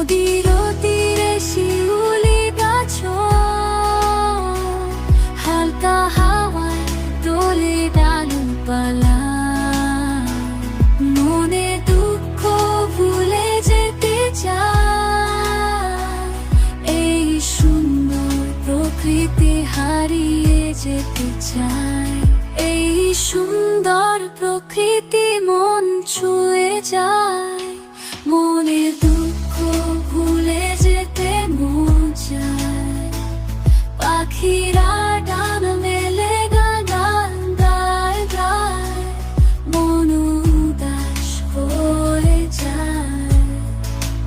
নদীর তীরে শিউলি গাছ, হালকা হাওয়ায় দোলে ডালপালা। মনে দুঃখ ভুলে যেতে চায়, এই সুন্দর প্রকৃতি হারিয়ে যেতে চায়। এই সুন্দর প্রকৃতি মন ছুঁয়ে যায়।